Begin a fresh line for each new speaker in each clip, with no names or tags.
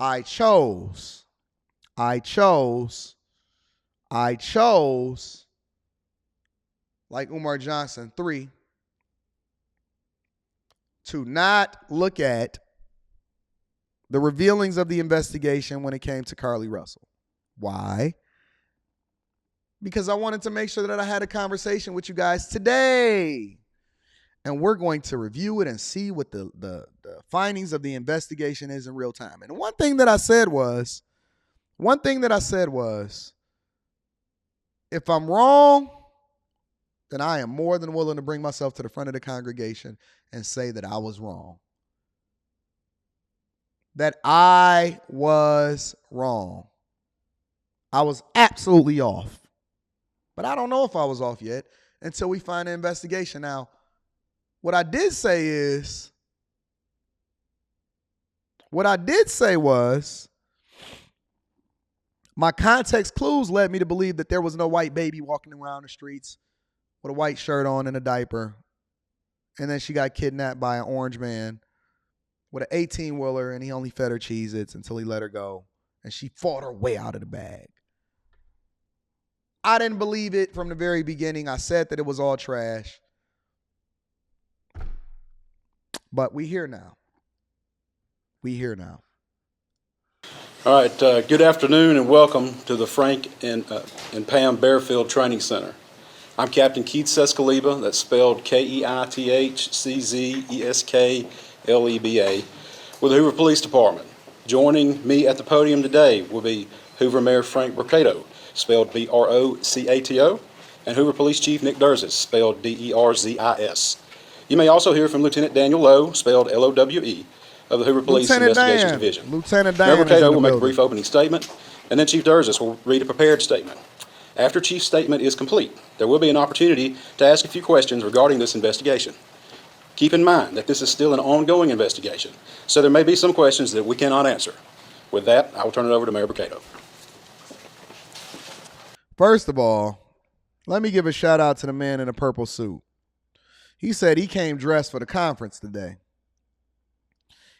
I chose, like Umar Johnson, 3, to not look at the revealings of the investigation when it came to Carlee Russell. Why? Because I wanted to make sure that I had a conversation with you guys today. And we're going to review it and see what the findings of the investigation is in real time. And one thing that I said was, if I'm wrong, then I am more than willing to bring myself to the front of the congregation and say that I was wrong. That I was wrong. I was absolutely off. But I don't know if I was off yet until we find the investigation. Now, what I did say was, my context clues led me to believe that there was no white baby walking around the streets with a white shirt on and a diaper. And then she got kidnapped by an orange man with an 18-wheeler, and he only fed her Cheez-Its until he let her go. And she fought her way out of the bag. I didn't believe it from the very beginning. I said that it was all trash. But we here now.
All right, good afternoon and welcome to the Frank and Pam Bearfield Training Center. I'm Captain Keith Sescaleba, that's spelled Keithseskleba, with the Hoover Police Department. Joining me at the podium today will be Hoover Mayor Frank Brocato, spelled Brocato, and Hoover Police Chief Nick Durzis, spelled Derzis. You may also hear from Lieutenant Daniel Lowe, spelled Lowe, of the Hoover Police Investigations Division.
Lieutenant Dan
Mayor Brocato will make a brief opening statement, and then Chief Durzis will read a prepared statement. After Chief's statement is complete, there will be an opportunity to ask a few questions regarding this investigation. Keep in mind that this is still an ongoing investigation, so there may be some questions that we cannot answer. With that, I will turn it over to Mayor Brocato.
First of all, let me give a shout out to the man in a purple suit. He said he came dressed for the conference today.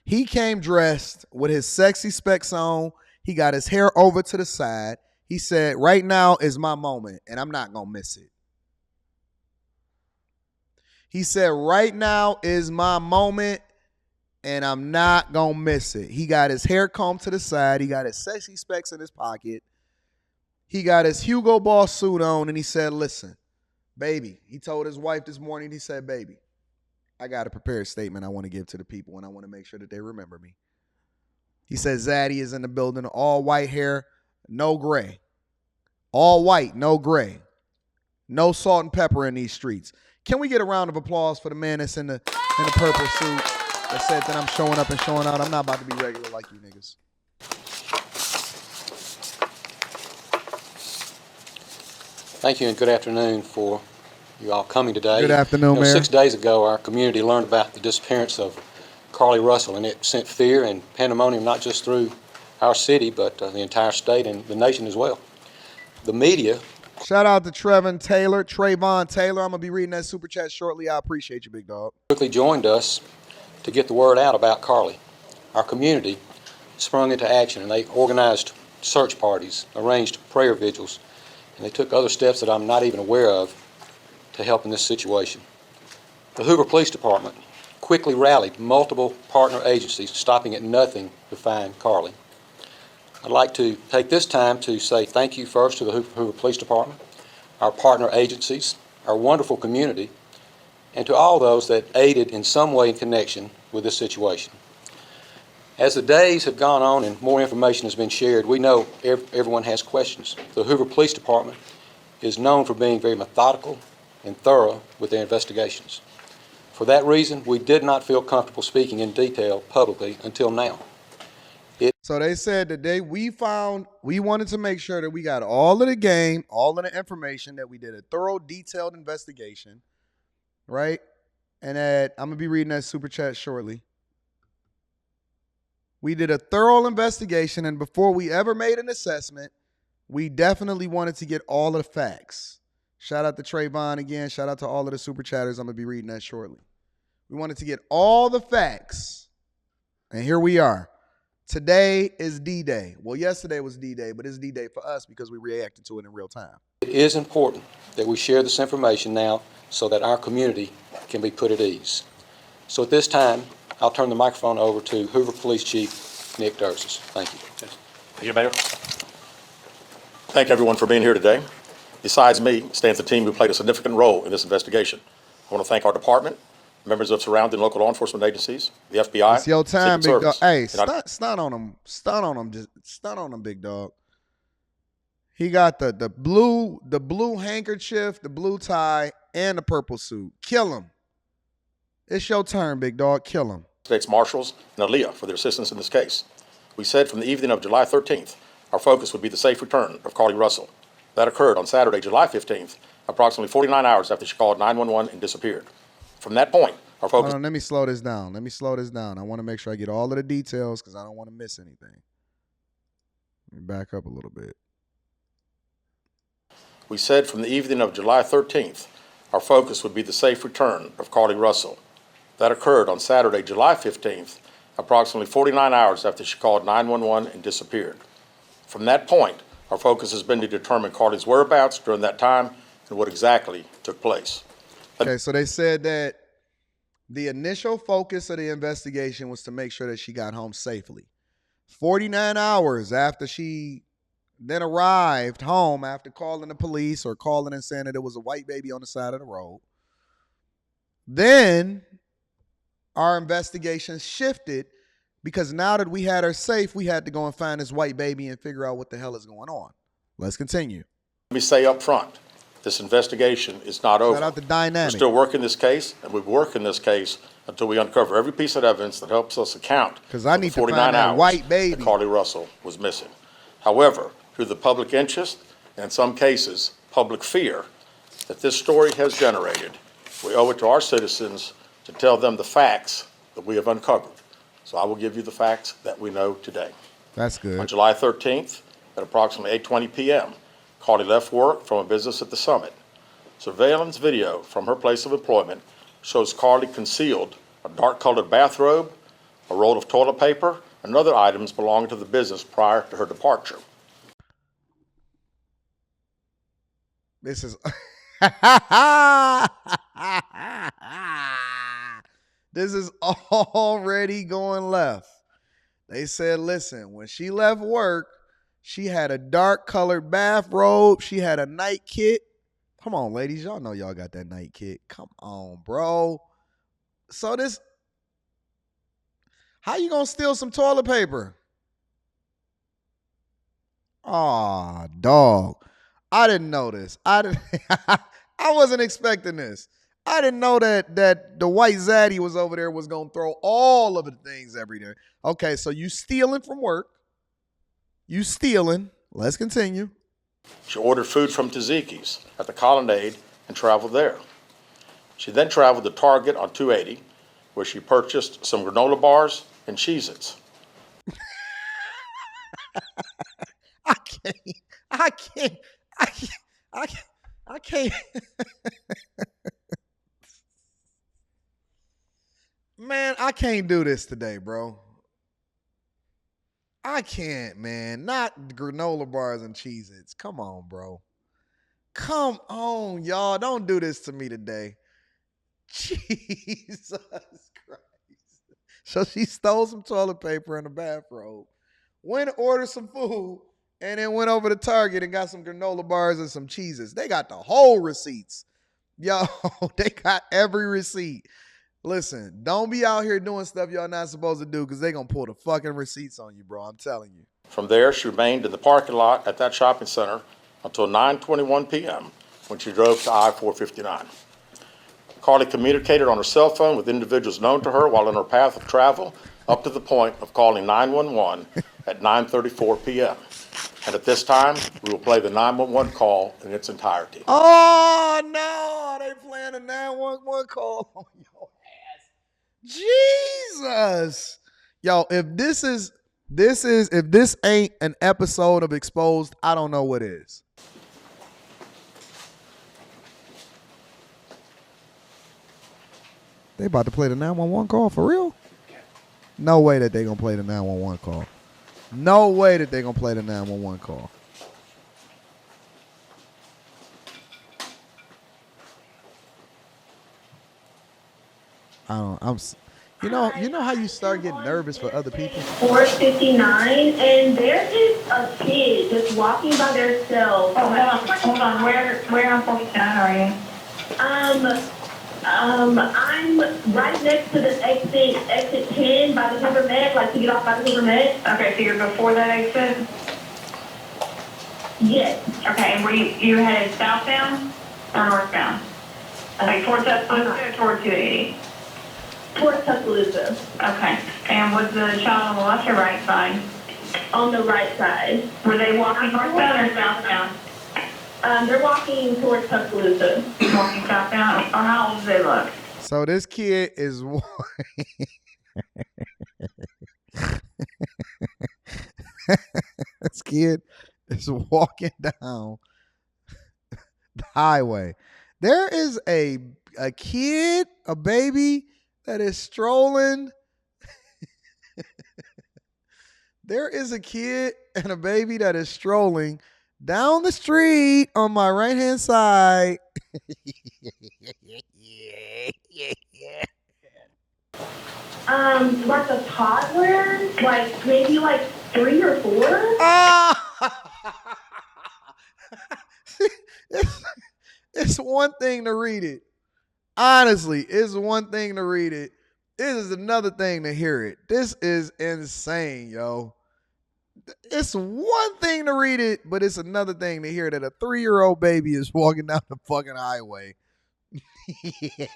He came dressed with his sexy specs on. He got his hair over to the side. He said, right now is my moment, and I'm not going to miss it. He said, right now is my moment, and I'm not going to miss it. He got his hair combed to the side. He got his sexy specs in his pocket. He got his Hugo Boss suit on, and he said, listen, baby. He told his wife this morning, he said, baby, I got a prepared statement I want to give to the people, and I want to make sure that they remember me. He said, Zaddy is in the building, all white hair, no gray. All white, no gray. No salt and pepper in these streets. Can we get a round of applause for the man that's in the purple suit that said that I'm showing up and showing out? I'm not about to be regular like you niggas.
Thank you and good afternoon for you all coming today.
Good afternoon, Mayor.
6 days ago, our community learned about the disappearance of Carlee Russell, and it sent fear and pandemonium not just through our city, but the entire state and the nation as well. The media.
Shout out to Trayvon Taylor. I'm going to be reading that super chat shortly. I appreciate you, big dog.
Quickly joined us to get the word out about Carlee. Our community sprung into action, and they organized search parties, arranged prayer vigils, and they took other steps that I'm not even aware of to help in this situation. The Hoover Police Department quickly rallied multiple partner agencies, stopping at nothing to find Carlee. I'd like to take this time to say thank you first to the Hoover Police Department, our partner agencies, our wonderful community, and to all those that aided in some way in connection with this situation. As the days have gone on and more information has been shared, we know everyone has questions. The Hoover Police Department is known for being very methodical and thorough with their investigations. For that reason, we did not feel comfortable speaking in detail publicly until now.
So they said that we wanted to make sure that we got all of the game, all of the information, that we did a thorough, detailed investigation, right? And that I'm going to be reading that super chat shortly. We did a thorough investigation, and before we ever made an assessment, we definitely wanted to get all of the facts. Shout out to Trayvon again. Shout out to all of the super chatters. I'm going to be reading that shortly. We wanted to get all the facts, and here we are. Today is D-Day. Well, yesterday was D-Day, but it's D-Day for us because we reacted to it in real time.
It is important that we share this information now so that our community can be put at ease. So at this time, I'll turn the microphone over to Hoover Police Chief Nick Dursis. Thank you.
Thank you, Mayor. Thank everyone for being here today. Besides me stands a team who played a significant role in this investigation. I want to thank our department, members of surrounding local law enforcement agencies, the FBI.
It's your time, big dog. Hey,
Service.
stunt on him. Stunt on him. Just stunt on him, big dog. He got the blue handkerchief, the blue tie, and the purple suit. Kill him. It's your turn, big dog. Kill him.
States Marshals and Aaliyah for their assistance in this case. We said from the evening of July 13th, our focus would be the safe return of Carlee Russell. That occurred on Saturday, July 15th, approximately 49 hours after she called 911 and disappeared. From that point, our focus...
Hold on, let me slow this down. I want to make sure I get all of the details because I don't want to miss anything. Let me back up a little bit.
We said from the evening of July 13th, our focus would be the safe return of Carlee Russell. That occurred on Saturday, July 15th, approximately 49 hours after she called 911 and disappeared. From that point, our focus has been to determine Carlee's whereabouts during that time and what exactly took place.
Okay, so they said that the initial focus of the investigation was to make sure that she got home safely. 49 hours after she then arrived home after calling the police or calling and saying that there was a white baby on the side of the road. Then our investigation shifted because now that we had her safe, we had to go and find this white baby and figure out what the hell is going on. Let's continue.
Let me say up front, this investigation is not over.
Shout out the dynamic.
We're still working this case, and we'll work in this case until we uncover every piece of evidence that helps us account
because I need
for the
to find
49
that
hours
white baby.
that Carlee Russell was missing. However, through the public interest, and in some cases, public fear that this story has generated, we owe it to our citizens to tell them the facts that we have uncovered. So I will give you the facts that we know today.
That's
On
good.
July 13th, at approximately 8:20 p.m., Carlee left work from a business at the Summit. Surveillance video from her place of employment shows Carlee concealed a dark-colored bathrobe, a roll of toilet paper, and other items belonging to the business prior to her departure.
This is this is already going left. They said, listen, when she left work, she had a dark colored bathrobe. She had a night kit. Come on, ladies. Y'all know y'all got that night kit. Come on, bro. So this, how you gonna steal some toilet paper? Aw, dog. I didn't know this. I wasn't expecting this. I didn't know that the white zaddy was over there was gonna throw all of the things every day. Okay, so you stealing from work. You stealing. Let's continue.
She ordered food from Taziki's at the Colonnade and traveled there. She then traveled to Target on 280, where she purchased some granola bars and Cheez-Its.
I can't. Man, I can't do this today, bro. I can't, man. Not granola bars and Cheez-Its. Come on, bro. Come on, y'all. Don't do this to me today. Jesus Christ. So she stole some toilet paper and a bathrobe, went and ordered some food, and then went over to Target and got some granola bars and some Cheez-Its. They got the whole receipts. Yo, they got every receipt. Listen, don't be out here doing stuff y'all not supposed to do because they going to pull the fucking receipts on you, bro. I'm telling you.
From there, she remained in the parking lot at that shopping center until 9:21 p.m. when she drove to I-459. Carlee communicated on her cell phone with individuals known to her while on her path of travel up to the point of calling 911 at 9:34 p.m. And at this time, we will play the 911 call in its entirety.
Oh, no. They playing a 911 call on your ass. Jesus. Yo, if this ain't an episode of Exposed, I don't know what is. They about to play the 911 call for real? No way that they gonna play the 911 call. No way that they're gonna play the 911 call. You know how you start getting nervous for other people?
459, and there is a kid just walking by themselves.
Oh, hold on. Where on 459 are you?
I'm right next to the exit 10 by the Hoover Med, like to get off by the Hoover Med.
Okay, so you're before that exit?
Yes.
Okay, and were you headed southbound or northbound? Like towards Tuscaloosa or towards 280?
Towards Tuscaloosa.
Okay, and was the child on the left or right side?
On the right side.
Were they walking northbound or southbound?
They're walking towards Tuscaloosa.
Walking southbound? Or how old do they look?
So this kid is this kid is walking down the highway. There is a kid, a baby that is strolling. There is a kid and a baby that is strolling down the street on my right-hand side.
Like a toddler, like maybe like 3 or 4.
It's one thing to read it. Honestly, it's one thing to read it. It is another thing to hear it. This is insane, yo. It's one thing to read it, but it's another thing to hear that a 3-year-old baby is walking down the fucking highway.
Yeah.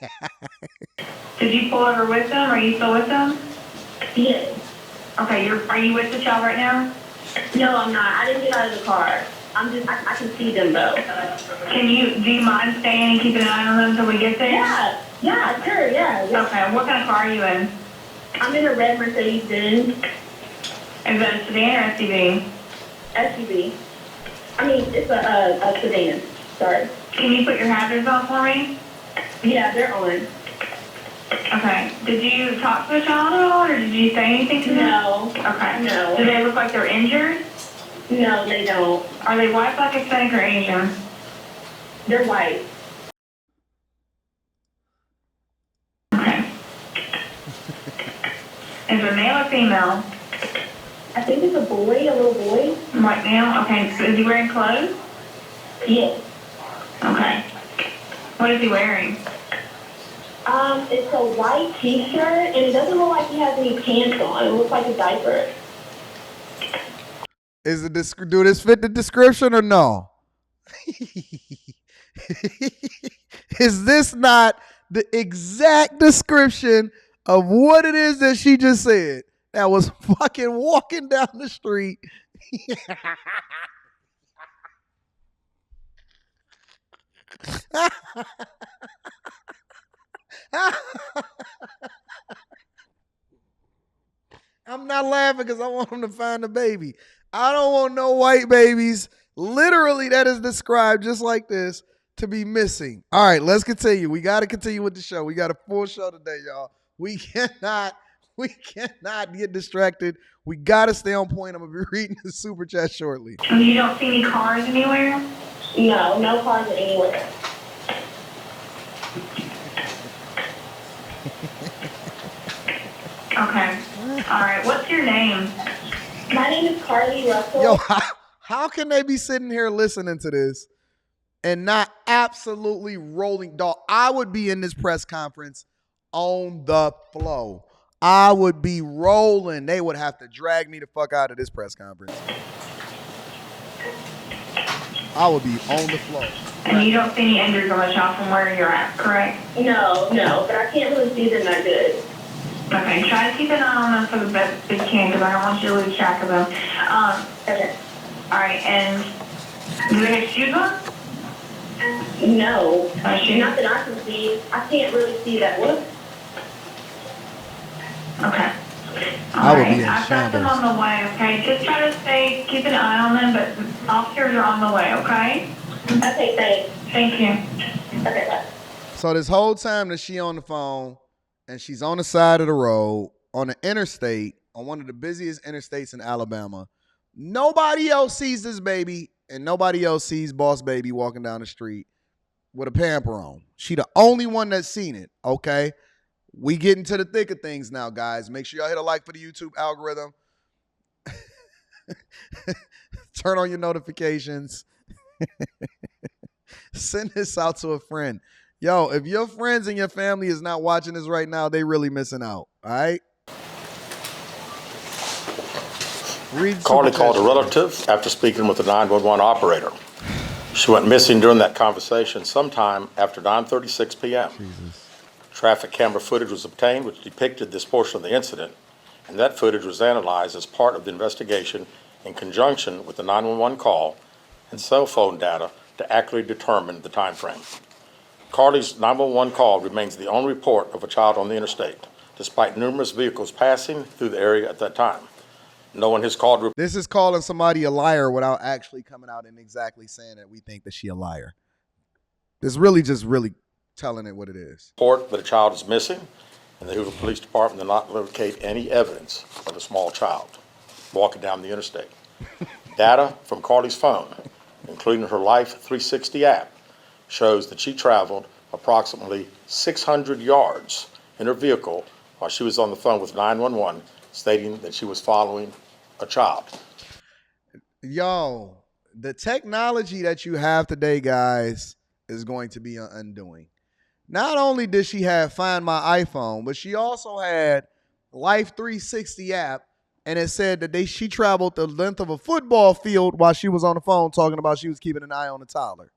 Did you pull over with them? Are you still with them?
Yes.
Okay, are you with the child right now?
No, I'm not. I didn't get out of the car. I can see them though.
Do you mind staying and keeping an eye on them until we get there?
Yeah, sure, yeah.
Okay, what kind of car are you in?
I'm in a red Mercedes-Benz.
Is that a sedan or SUV?
SUV. I mean, it's a sedan. Sorry.
Can you put your hazards on for me?
Yeah, they're on.
Okay. Did you talk to the child at all, or did you say anything to them?
No.
Okay.
No.
Do they look like they're injured?
No, they don't.
Are they white, black, Hispanic, or Asian?
They're white.
Okay. Is it male or female?
I think it's a boy, a little boy.
White male? Okay. So is he wearing clothes?
Yes.
Okay. What is he wearing?
It's a white t-shirt, and it doesn't look like he has any pants on. It looks like a diaper.
Do this fit the description or no? Is this not the exact description of what it is that she just said? That was fucking walking down the street. I'm not laughing because I want him to find the baby. I don't want no white babies, literally that is described just like this, to be missing. All right, let's continue. We got to continue with the show. We got a full show today, y'all. We cannot get distracted. We got to stay on point. I'm going to be reading the super chat shortly.
And you don't see any cars anywhere?
No cars anywhere.
Okay. All right. What's your name?
My name is Carlee Russell.
Yo, how can they be sitting here listening to this and not absolutely rolling? Dog, I would be in this press conference on the flow. I would be rolling. They would have to drag me the fuck out of this press conference. I would be on the floor.
And you don't see any injuries on the child from where you're at, correct?
No, but I can't really see them that good.
Okay, try to keep an eye on them for the best that you can, because I don't want you to lose track of them.
Okay.
All right, and do they have shoes on?
No,
Shoes?
not that I can see. I can't really see that look.
Okay.
I would be in
I've got them
shambles.
on the way, okay? Just try to keep an eye on them, but officers are on the way, okay?
Okay, thanks.
Thank you.
Okay, bye.
So this whole time that she on the phone and she's on the side of the road, on the interstate, on one of the busiest interstates in Alabama. Nobody else sees this baby, and nobody else sees Boss Baby walking down the street with a pamper on. She the only one that's seen it, okay? We get into the thick of things now, guys. Make sure y'all hit a like for the YouTube algorithm. Turn on your notifications. Send this out to a friend. Yo, if your friends and your family is not watching this right now, they really missing out, all right?
Carlee called a relative after speaking with the 911 operator. She went missing during that conversation sometime after 9:36 p.m. Traffic camera footage was obtained which depicted this portion of the incident, and that footage was analyzed as part of the investigation in conjunction with the 911 call and cell phone data to accurately determine the time frame. Carlee's 911 call remains the only report of a child on the interstate, despite numerous vehicles passing through the area at that time. No one has called.
This is calling somebody a liar without actually coming out and exactly saying that we think that she a liar. This really just telling it what it is.
Report that a child is missing, and the Hoover Police Department did not locate any evidence of a small child walking down the interstate. Data from Carlee's phone, including her Life 360 app, shows that she traveled approximately 600 yards in her vehicle while she was on the phone with 911, stating that she was following a child.
Yo, the technology that you have today, guys, is going to be an undoing. Not only did she have Find My iPhone, but she also had Life 360 app, and it said that she traveled the length of a football field while she was on the phone talking about she was keeping an eye on the toddler.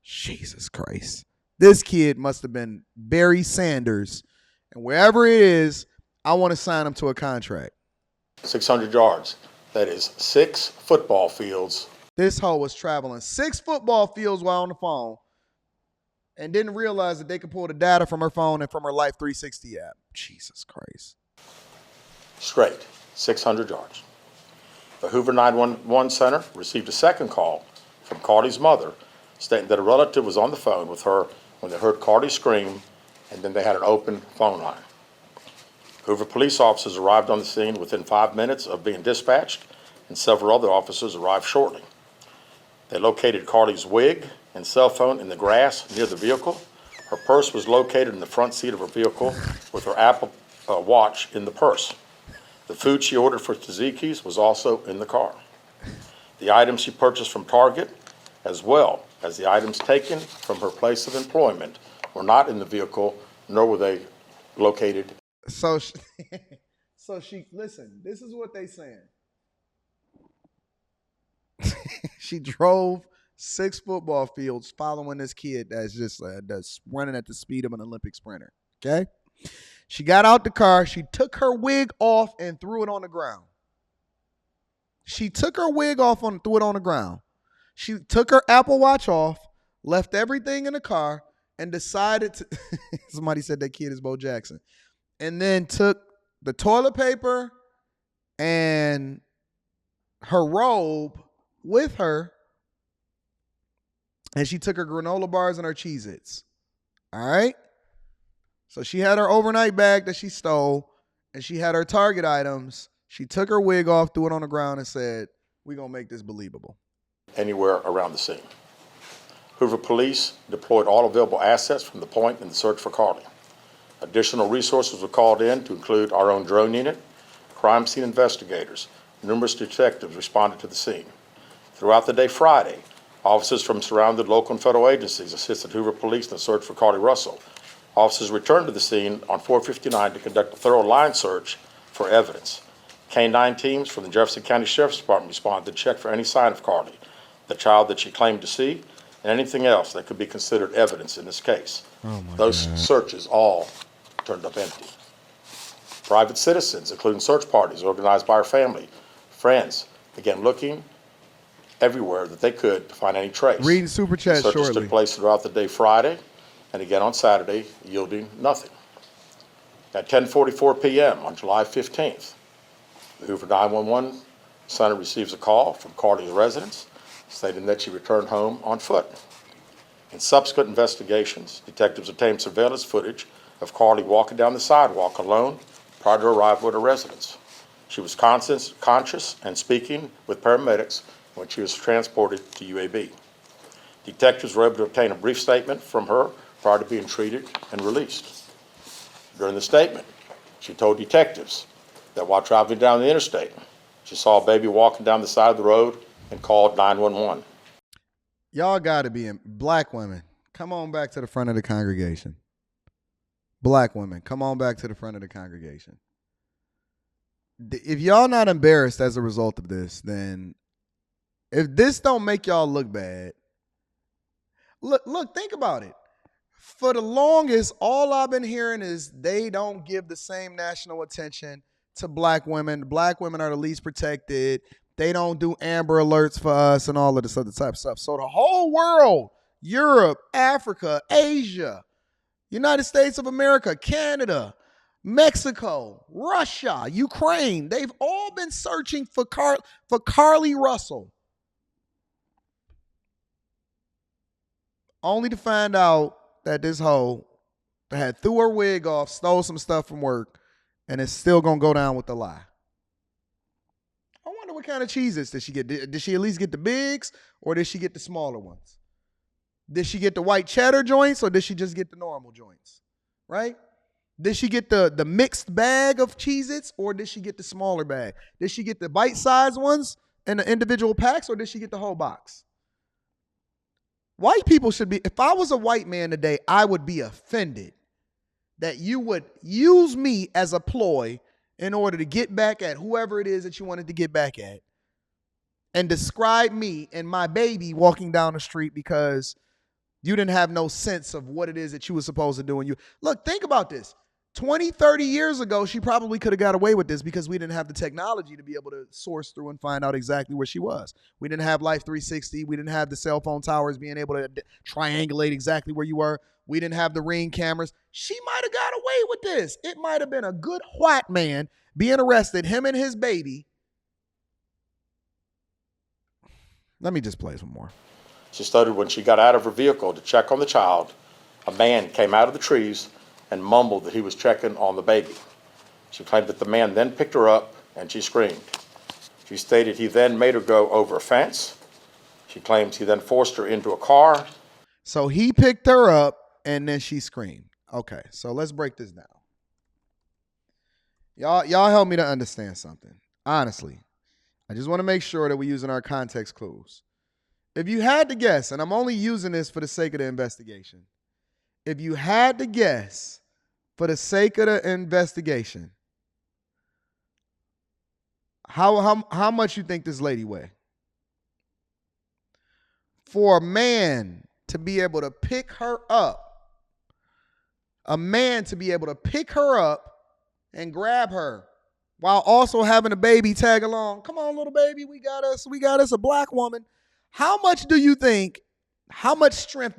Jesus Christ. This kid must have been Barry Sanders, and wherever it is, I want to sign him to a contract.
600 yards. That is 6 football fields.
This hoe was traveling 6 football fields while on the phone and didn't realize that they could pull the data from her phone and from her Life 360 app. Jesus Christ.
Straight, 600 yards. The Hoover 911 Center received a second call from Carlee's mother stating that a relative was on the phone with her when they heard Carlee scream, and then they had an open phone line. Hoover police officers arrived on the scene within 5 minutes of being dispatched, and several other officers arrived shortly. They located Carlee's wig and cell phone in the grass near the vehicle. Her purse was located in the front seat of her vehicle with her Apple Watch in the purse. The food she ordered for tzatziki's was also in the car. The items she purchased from Target, as well as the items taken from her place of employment, were not in the vehicle, nor were they located.
So she listen, this is what they saying. She drove 6 football fields following this kid that's just that's running at the speed of an Olympic sprinter, okay? She got out the car, she took her wig off and threw it on the ground. She took her wig off and threw it on the ground. She took her Apple Watch off, left everything in the car, and decided to somebody said that kid is Bo Jackson. And then took the toilet paper and her robe with her, and she took her granola bars and her Cheez-Its. All right? So she had her overnight bag that she stole, and she had her Target items. She took her wig off, threw it on the ground, and said, "We're going to make this believable."
Anywhere around the scene. Hoover Police deployed all available assets from the point in the search for Carlee. Additional resources were called in to include our own drone unit, crime scene investigators. Numerous detectives responded to the scene. Throughout the day Friday, officers from surrounding local and federal agencies assisted Hoover Police in the search for Carlee Russell. Officers returned to the scene on 459 to conduct a thorough line search for evidence. K-9 teams from the Jefferson County Sheriff's Department responded to check for any sign of Carlee, the child that she claimed to see, and anything else that could be considered evidence in this case. Those searches all turned up empty. Private citizens, including search parties organized by her family, friends, began looking everywhere that they could to find any trace.
Reading super chat
Searches
shortly.
took place throughout the day Friday and again on Saturday, yielding nothing. At 10:44 p.m. on July 15th, the Hoover 911 Center receives a call from Carlee's residence stating that she returned home on foot. In subsequent investigations, detectives obtained surveillance footage of Carlee walking down the sidewalk alone prior to arrival at her residence. She was conscious and speaking with paramedics when she was transported to UAB. Detectives were able to obtain a brief statement from her prior to being treated and released. During the statement, she told detectives that while traveling down the interstate, she saw a baby walking down the side of the road and called 911.
Y'all got to be in. Black women, come on back to the front of the congregation. Black women, come on back to the front of the congregation. If y'all not embarrassed as a result of this, then if this don't make y'all look bad, look, think about it. For the longest, all I've been hearing is they don't give the same national attention to black women. Black women are the least protected. They don't do Amber Alerts for us and all of this other type of stuff. So the whole world, Europe, Africa, Asia, United States of America, Canada, Mexico, Russia, Ukraine, they've all been searching for Carlee Russell. Only to find out that this hoe had threw her wig off, stole some stuff from work, and is still going to go down with the lie. I wonder what kind of cheeses did she get. Did she at least get the bigs, or did she get the smaller ones? Did she get the white cheddar joints, or did she just get the normal joints? Right? Did she get the mixed bag of Cheez-Its, or did she get the smaller bag? Did she get the bite-sized ones and the individual packs, or did she get the whole box? White people should be, if I was a white man today, I would be offended that you would use me as a ploy in order to get back at whoever it is that you wanted to get back at, and describe me and my baby walking down the street because you didn't have no sense of what it is that you were supposed to do. And you look, think about this. 20, 30 years ago, she probably could have got away with this because we didn't have the technology to be able to source through and find out exactly where she was. We didn't have Life 360. We didn't have the cell phone towers being able to triangulate exactly where you were. We didn't have the Ring cameras. She might have got away with this. It might have been a good white man being arrested, him and his baby. Let me just play some more.
She stated when she got out of her vehicle to check on the child, a man came out of the trees and mumbled that he was checking on the baby. She claimed that the man then picked her up and she screamed. She stated he then made her go over a fence. She claims he then forced her into a car.
So he picked her up and then she screamed. Okay, so let's break this down. Y'all help me to understand something. Honestly, I just want to make sure that we're using our context clues. If you had to guess, and I'm only using this for the sake of the investigation, if you had to guess for the sake of the investigation, how much you think this lady weigh? For a man to be able to pick her up, and grab her while also having a baby tag along. Come on, little baby, we got us a black woman. How much strength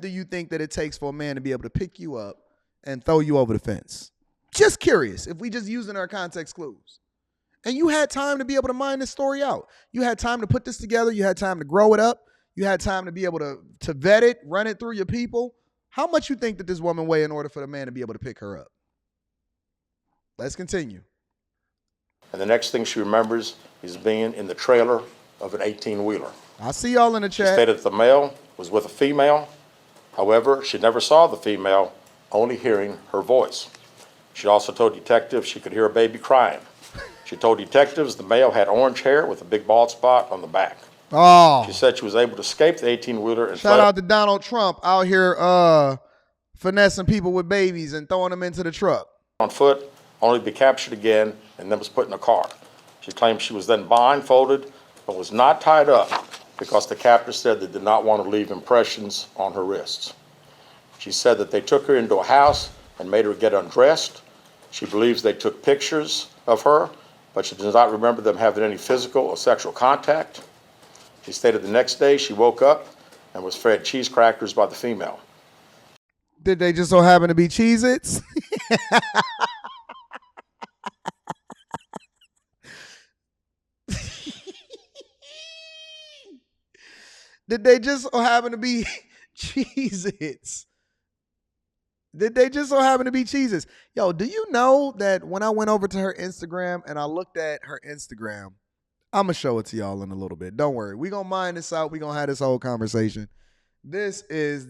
do you think that it takes for a man to be able to pick you up and throw you over the fence? Just curious, if we just using our context clues. And you had time to be able to mine this story out. You had time to put this together. You had time to grow it up. You had time to be able to vet it, run it through your people. How much you think that this woman weigh in order for the man to be able to pick her up? Let's continue.
And the next thing she remembers is being in the trailer of an 18-wheeler.
I see y'all in the
She
chat.
stated that the male was with a female. However, she never saw the female, only hearing her voice. She also told detectives she could hear a baby crying. She told detectives the male had orange hair with a big bald spot on the back.
Oh,
She said she was able to escape the 18-wheeler and
shout out to Donald Trump out here finessing people with babies and throwing them into the truck.
on foot, only to be captured again and then was put in a car. She claimed she was then blindfolded but was not tied up because the captor said they did not want to leave impressions on her wrists. She said that they took her into a house and made her get undressed. She believes they took pictures of her, but she does not remember them having any physical or sexual contact. She stated the next day she woke up and was fed cheese crackers by the female.
Did they just so happen to be Cheez-Its? Did they just so happen to be Cheez-Its? They just so happen to be cheeses. Yo, do you know that when I went over to her Instagram and I looked at her Instagram, I'm going to show it to y'all in a little bit. Don't worry. We're going to mine this out. We're going to have this whole conversation. This is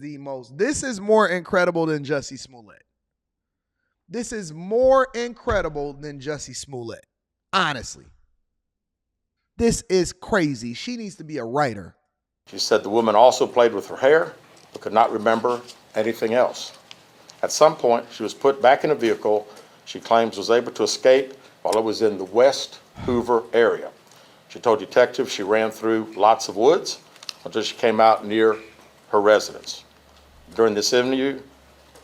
more incredible than Jussie Smollett. This is more incredible than Jussie Smollett. Honestly. This is crazy. She needs to be a writer.
She said the woman also played with her hair, but could not remember anything else. At some point, she was put back in a vehicle she claims was able to escape while it was in the West Hoover area. She told detectives she ran through lots of woods until she came out near her residence. During this interview,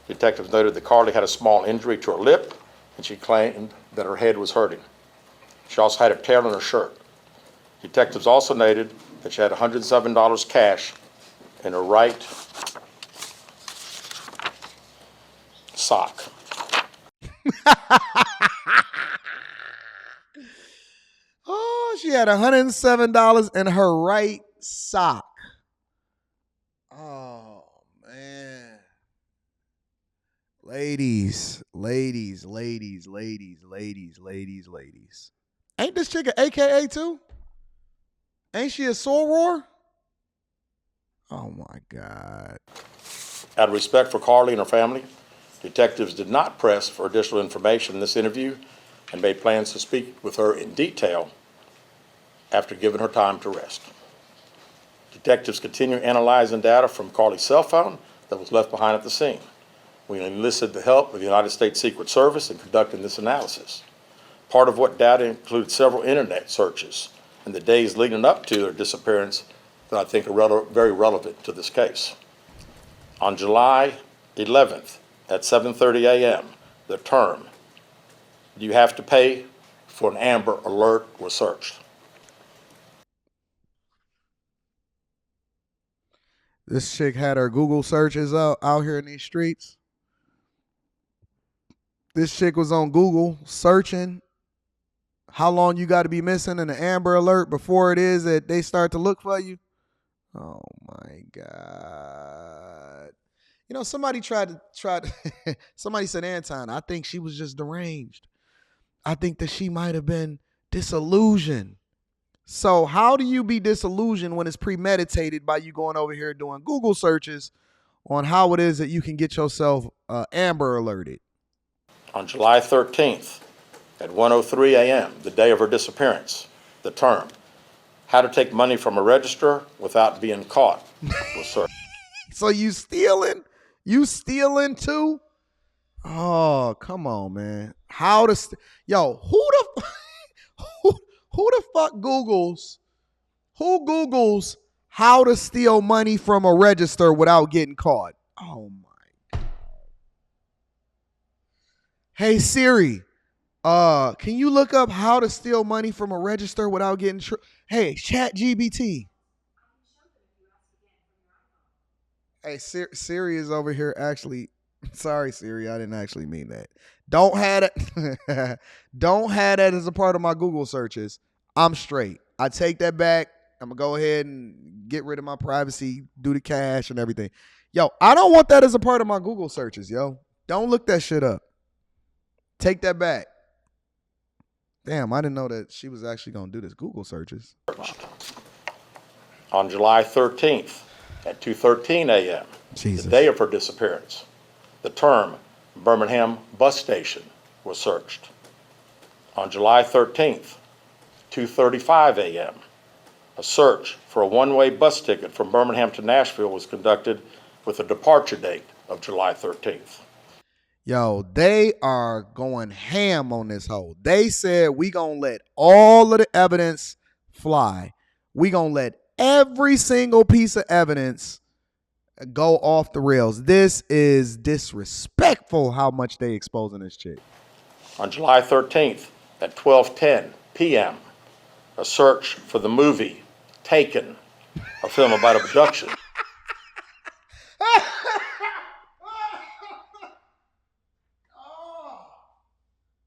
detectives noted that Carlee had a small injury to her lip, and she claimed that her head was hurting. She also had a tear in her shirt. Detectives also noted that she had $107 cash in her right sock.
Oh, she had $107 in her right sock. Oh, man. Ladies. Ain't this chick an AKA too? Ain't she a soror? Oh, my God.
Out of respect for Carlee and her family, detectives did not press for additional information in this interview and made plans to speak with her in detail after giving her time to rest. Detectives continue analyzing data from Carlee's cell phone that was left behind at the scene. We enlisted the help of the United States Secret Service in conducting this analysis. Part of what data included several internet searches in the days leading up to her disappearance that I think are very relevant to this case. On July 11th at 7:30 a.m., the term, "Do you have to pay for an Amber Alert?" was searched.
This chick had her Google searches out here in these streets. This chick was on Google searching how long you got to be missing in an Amber Alert before it is that they start to look for you. Oh my God. You know, somebody somebody said, Anton, I think she was just deranged. I think that she might have been disillusioned. So how do you be disillusioned when it's premeditated by you going over here doing Google searches on how it is that you can get yourself Amber alerted?
On July 13th at 1:03 a.m., the day of her disappearance, the term, "How to take money from a register without being caught," was searched.
So you stealing? You stealing too? Oh, come on, man. Who the fuck Googles how to steal money from a register without getting caught? Oh my God. Hey Siri, can you look up how to steal money from a register without getting Hey, Chat GBT. Hey, Siri is over here actually. Sorry, Siri, I didn't actually mean that. Don't have it. Don't have that as a part of my Google searches. I'm straight. I take that back. I'm gonna go ahead and get rid of my privacy, do the cache and everything. Yo, I don't want that as a part of my Google searches, yo. Don't look that shit up. Take that back. Damn, I didn't know that she was actually gonna do this Google searches.
On July 13th at 2:13 a.m.,
Jesus.
the day of her disappearance, the term Birmingham bus station was searched. On July 13th, 2:35 a.m., a search for a one-way bus ticket from Birmingham to Nashville was conducted with a departure date of July 13th.
Yo, they are going ham on this hoe. They said we gonna let all of the evidence fly. We gonna let every single piece of evidence go off the rails. This is disrespectful how much they exposing this chick.
On July 13th at 12:10 p.m., a search for the movie Taken, a film about abduction.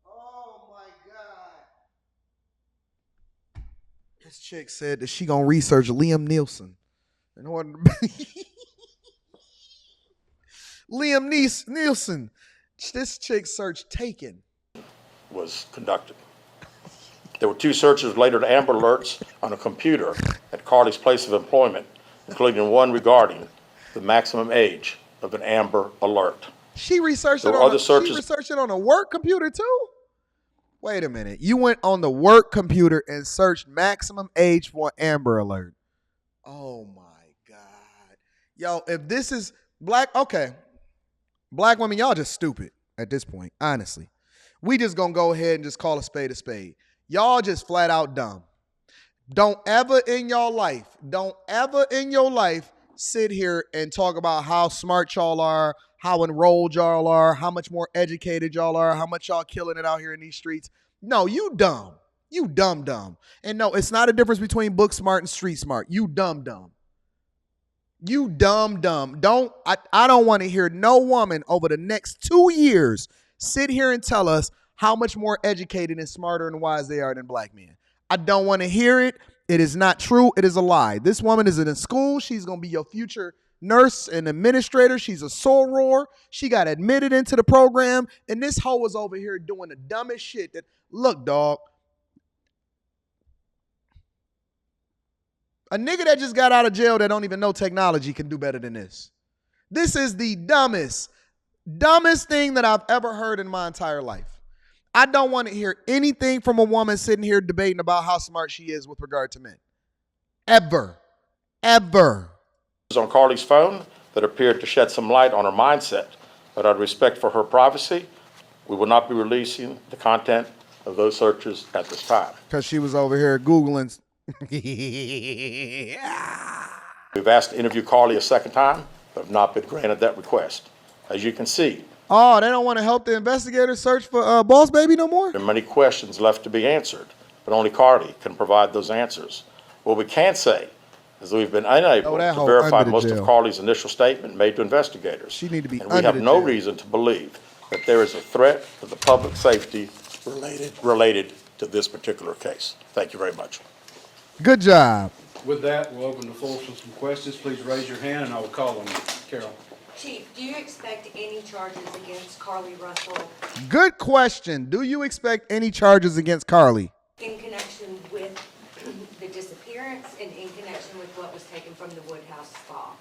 Oh my God. This chick said that she gonna research Liam Neeson in order to Liam Nielsen. This chick search taken.
Was conducted. There were 2 searches related to Amber Alerts on a computer at Carlee's place of employment, including one regarding the maximum age of an Amber Alert.
She researched
There
it
were
on
other searches.
She researched it on a work computer too? Wait a minute. You went on the work computer and searched maximum age for Amber Alert. Oh my God. Yo, if this is black, okay. Black women, y'all just stupid at this point, honestly. We just gonna go ahead and just call a spade a spade. Y'all just flat out dumb. Don't ever in your life sit here and talk about how smart y'all are, how enrolled y'all are, how much more educated y'all are, how much y'all killing it out here in these streets. No, you dumb. You dumb. And no, it's not a difference between book smart and street smart. You dumb. You dumb. I don't want to hear no woman over the next 2 years sit here and tell us how much more educated and smarter and wise they are than black men. I don't want to hear it. It is not true. It is a lie. This woman is in school. She's going to be your future nurse and administrator. She's a soror. She got admitted into the program. And this hoe was over here doing the dumbest shit that, look, dog. A nigga that just got out of jail that don't even know technology can do better than this. This is the dumbest thing that I've ever heard in my entire life. I don't want to hear anything from a woman sitting here debating about how smart she is with regard to men. Ever.
On Carlee's phone that appeared to shed some light on her mindset, but out of respect for her privacy, we will not be releasing the content of those searches at this time.
Because she was over here Googling.
We've asked to interview Carlee a second time, but have not been granted that request. As you can see,
Oh, they don't want to help the investigators search for Boss Baby no more?
there are many questions left to be answered, but only Carlee can provide those answers. What we can say is that we've been unable
that
to
hoe
verify
under the
most of
jail.
Carlee's initial statement made to investigators.
She need to be
and we
under
have
the
no
jail.
reason to believe that there is a threat to the public safety related to this particular case. Thank you very much.
Good job.
With that, we'll open the floor for some questions. Please raise your hand and I will call on you. Carol.
Chief, do you expect any charges against Carlee Russell
Good question. Do you expect any charges against Carlee?
in connection with the disappearance and in connection with what was taken from the Woodhouse spa?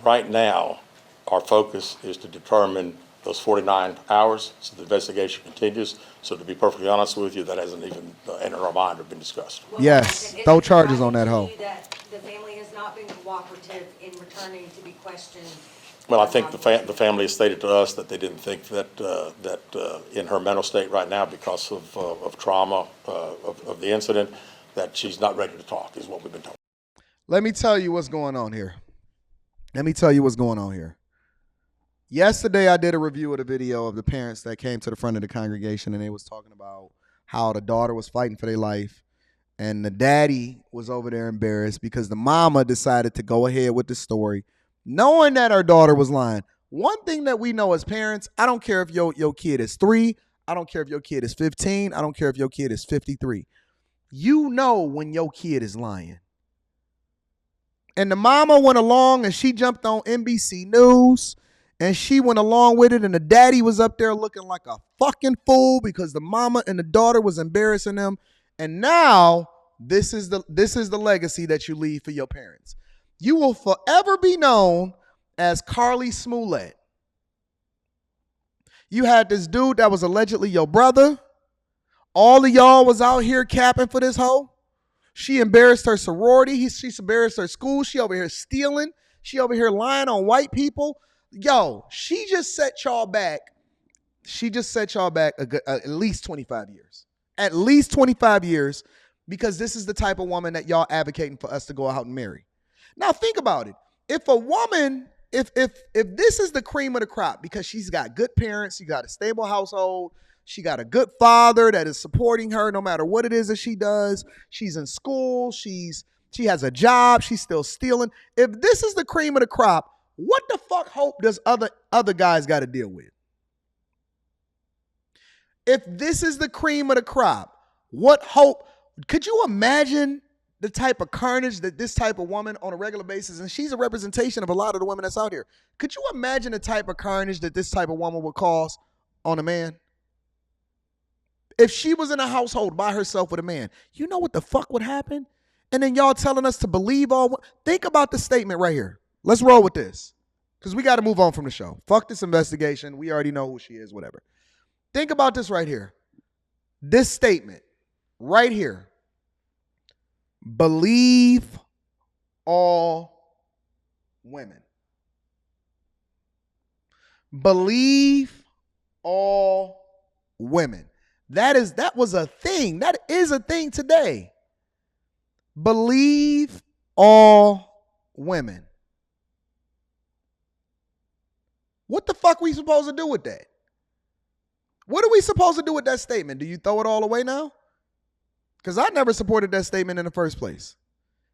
Right now, our focus is to determine those 49 hours, so the investigation continues. So to be perfectly honest with you, that hasn't even entered our mind or been discussed.
Well,
Yes,
is
throw
it
charges on that
surprising
hoe.
to you that the family has not been cooperative in returning to be questioned?
Well, I think the family has stated to us that they didn't think that in her mental state right now, because of trauma of the incident, that she's not ready to talk, is what we've been told.
Let me tell you what's going on here. Yesterday, I did a review of the video of the parents that came to the front of the congregation, and they was talking about how the daughter was fighting for their life, and the daddy was over there embarrassed because the mama decided to go ahead with the story, knowing that her daughter was lying. One thing that we know as parents, I don't care if your kid is 3, I don't care if your kid is 15, I don't care if your kid is 53. You know when your kid is lying. And the mama went along and she jumped on NBC News and she went along with it, and the daddy was up there looking like a fucking fool because the mama and the daughter was embarrassing them. And now this is the legacy that you leave for your parents. You will forever be known as Carlee Smollett. You had this dude that was allegedly your brother. All of y'all was out here capping for this hoe. She embarrassed her sorority. She embarrassed her school. She over here stealing. She over here lying on white people. Yo, she just set y'all back. At least 25 years. At least 25 years, because this is the type of woman that y'all advocating for us to go out and marry. Now think about it. If a woman, if this is the cream of the crop, because she's got good parents, she got a stable household, she got a good father that is supporting her no matter what it is that she does. She's in school, she has a job, she's still stealing. If this is the cream of the crop, what the fuck hope does other guys got to deal with? If this is the cream of the crop, what hope? Could you imagine the type of carnage that this type of woman on a regular basis, and she's a representation of a lot of the women that's out here. Could you imagine the type of carnage that this type of woman would cause on a man? If she was in a household by herself with a man, you know what the fuck would happen? And then y'all telling us to believe all. Think about the statement right here. Let's roll with this, because we got to move on from the show. Fuck this investigation. We already know who she is, whatever. Think about this right here. This statement right here. Believe all women. Believe all women. That was a thing. That is a thing today. Believe all women. What the fuck are we supposed to do with that? What are we supposed to do with that statement? Do you throw it all away now? Because I never supported that statement in the first place.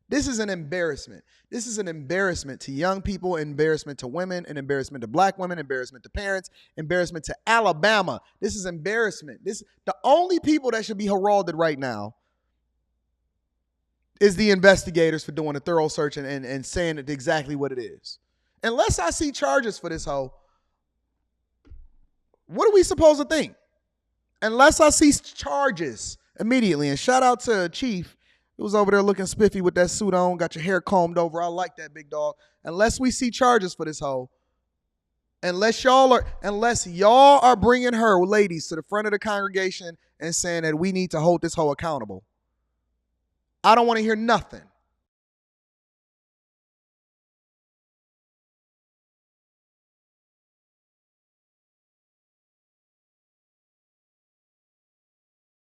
This is an embarrassment. This is an embarrassment to young people, embarrassment to women, an embarrassment to black women, embarrassment to parents, embarrassment to Alabama. This is embarrassment. The only people that should be heralded right now is the investigators for doing a thorough search and saying exactly what it is. Unless I see charges for this hoe, what are we supposed to think? Unless I see charges immediately. And shout out to Chief, who was over there looking spiffy with that suit on, got your hair combed over. I like that, big dog. Unless we see charges for this hoe, unless y'all are bringing her, ladies, to the front of the congregation and saying that we need to hold this hoe accountable, I don't want to hear nothing.